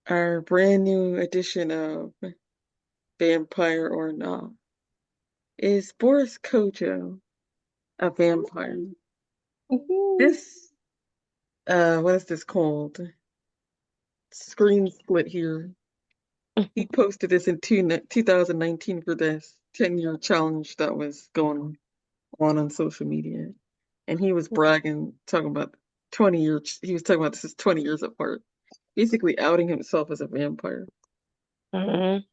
Our brand new edition of Vampire or Not. Is Boris Kodjoe a vampire? Mhm. This, what is this called? Screen split here. He posted this in 2019 for this 10-year challenge that was going on social media. And he was bragging, talking about 20 years. He was talking about this is 20 years apart, basically outing himself as a vampire. Mhm.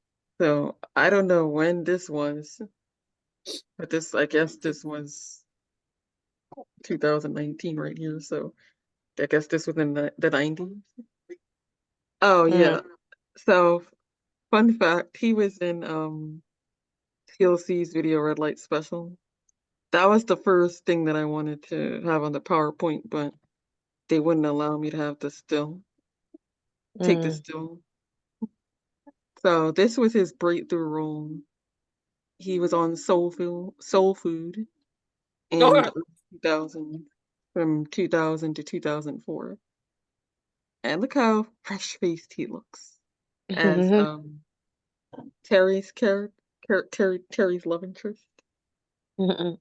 So I don't know when this was, but I guess this was 2019 right here. So I guess this was in the 90s. Oh Mhm. yeah. So fun fact, he was in TLC's Video Red Light Special. That was the first thing that I wanted to have on the PowerPoint, but they wouldn't allow me to have the still, take the Mhm. still. So this was his breakthrough role. He was on Soul Food in Oh, the early 2000s, from 2000 to 2004. And look how fresh-faced he looks as Mhm. Terry's Terry's love interest. Mhm.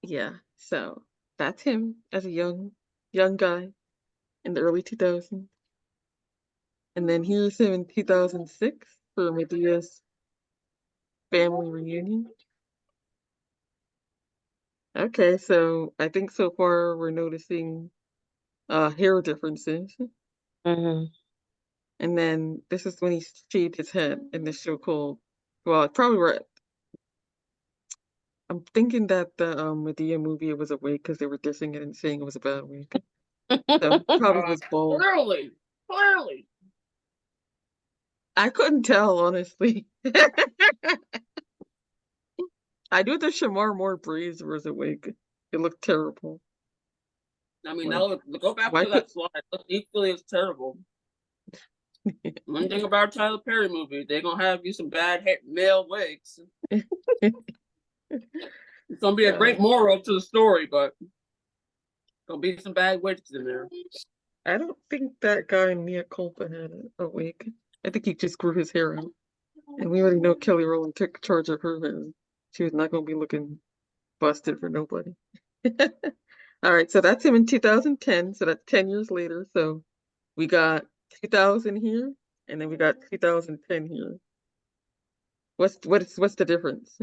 Yeah, so that's him as a young guy in the early 2000s. And then here's him in 2006 for Medea's family reunion. Okay, so I think so far we're noticing hair differences. Mhm. And then this is when he shaved his head in the show called, well, it's probably right. I'm thinking that the Medea movie it was a wig because they were dissing it and saying it was a bad wig. So probably was bald. Clearly, clearly. I couldn't tell, honestly. I knew the Shamar Moore braids was a wig. It looked terrible. I mean, Like, now go back why to could that slide. Look, equally as terrible. One thing about Tyler Perry movie, they're gonna have you some bad male wigs. It's gonna be a uh, great moral to the story, but gonna be some bad wigs in there. I don't think that guy Mia Culpa had a wig. I think he just grew his hair out. And we already know Kelly Rowland took charge of her hair. She was not gonna be looking busted for nobody. All right, so that's him in 2010. So that's 10 years later. So we got 2000 here, and then we got 2010 here. What's the difference?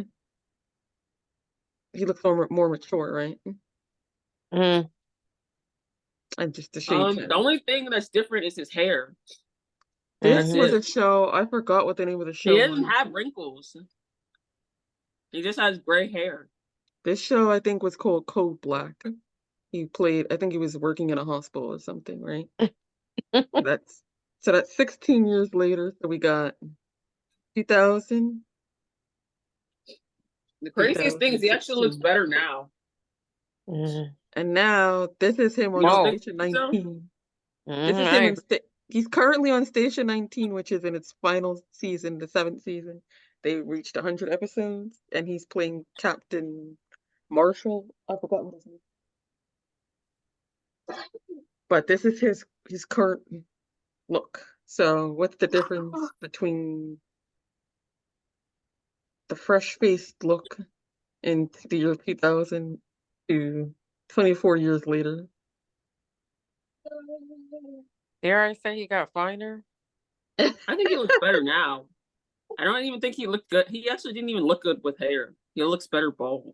He looks more mature, right? Mhm. And just the shaved The head. only thing that's different is his hair. This That's was it. a show. I forgot what the name of the He show doesn't was. have wrinkles. He just has gray hair. This show I think was called Code Black. He played. I think he was working in a hospital or something, right? That's so that's 16 years later. So we got 2000, The craziest thing is he actually looks 2016. better now. And now this is him You on don't think Station so? 19. This is I him agree. he's currently on Station 19, which is in its final season, the seventh season. They reached 100 episodes, and he's playing Captain Marshall. I forgot what his name. But this is his current look. So what's the difference between the fresh-faced look in the year 2000 to 24 years later? Dare I say he got finer? I think he looks better now. I don't even think he looked good. He actually didn't even look good with hair. He looks better bald.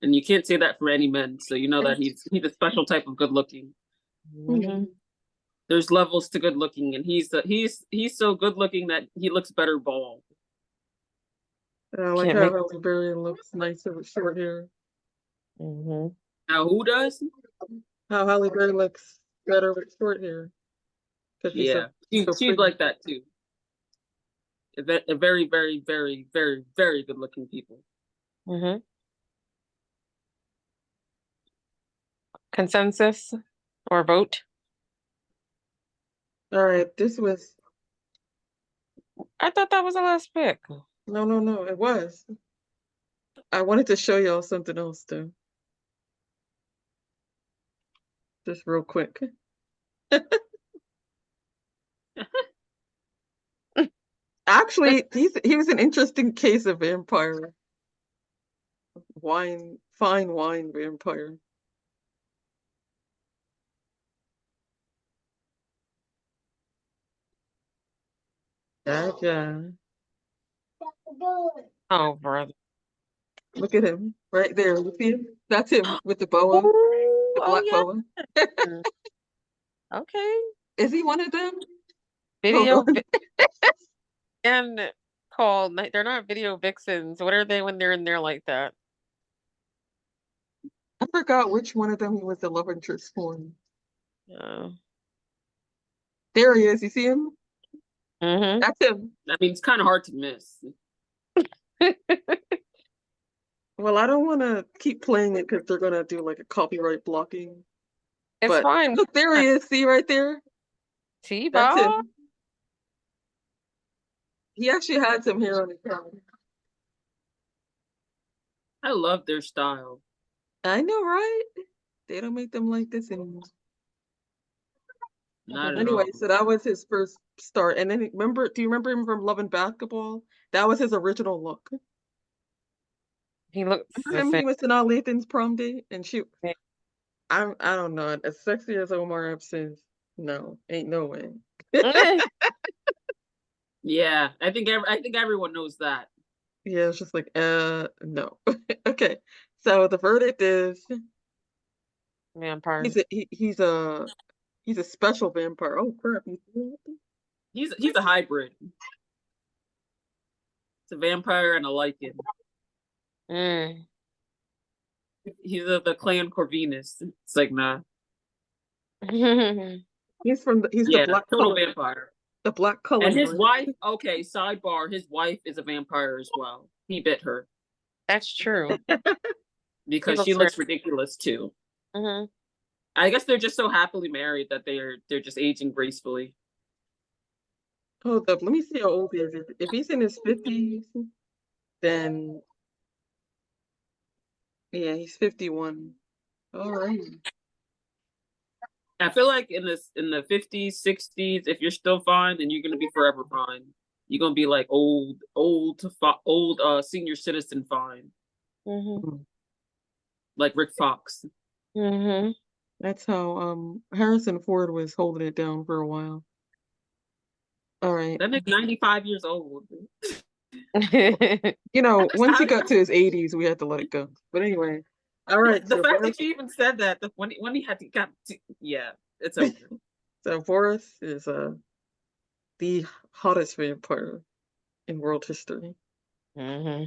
And you can't say that for any men, so you know that he's a special type of good looking. Mm-hmm. There's levels to good looking, and he's so good looking that he looks better bald. I like Can't how make. Halle Berry looks nicer with short hair. Mm-hmm. Now who does? How Halle Berry looks better with short hair because she's Yeah, so she's pretty. like that too. A very, very, very, very, very good looking people. Mm-hmm. Consensus or vote? All right, this was I thought that was the last pick. no, it was. I wanted to show y'all something else too, just real quick. Actually, he was an interesting case of vampire. Fine wine vampire. Gotcha. Oh, brother. Look at him right there. You see him? That's him with the boa, Ooh, the oh black yeah. boa. Okay. Is he one of them? Hold Video on. and called. They're not video vixens. What are they when they're in there like that? I forgot which one of them he was the love interest for. Oh. There he is. You see him? Mm-hmm. That's him. I mean, it's kind of hard to miss. Well, I don't want to keep playing it because they're gonna do like a copyright blocking. It's But fine. look, there he is. See right there? That's T-ball. him. He actually had some hair on his head. I love their style. I know, right? They don't make them like this anymore. Not at Anyway, all. so that was his first start. And then do you remember him from Love and Basketball? That was his original look. He looks the Remember him? same. He was in Lathan's prom date, and I don't know, as sexy as Omar Epps is, no, ain't no way. Yeah, I think everyone knows that. Yeah, it's just like, no. Okay, so the verdict is Vampire. he's a special vampire. Oh crap! He's a hybrid. It's a vampire and a lichen. Mm. He's the clan Corvinus. It's like nah. He's the Yeah, black total color, vampire. the black color. And his Right? wife, okay, sidebar, his wife is a vampire as well. He bit her That's true. He because she looks very. looks ridiculous too. Mm-hmm. I guess they're just so happily married that they're just aging gracefully. Hold up, let me see how old he is. If he's in his 50s, then yeah, he's 51. All right. I feel like in the 50s, 60s, if you're still fine, then you're gonna be forever fine. You're gonna be like old senior citizen fine, Mm-hmm. like Rick Fox. Mm-hmm. That's how Harrison Ford was holding it down for a while. All right. That nigga 95 years old. You know, once he How- got to his 80s, we had to let it go. But anyway, all right. the So fact Boris, that you even said that when he had to yeah, it's over. so Boris is the hottest vampire in world history. Mm-hmm.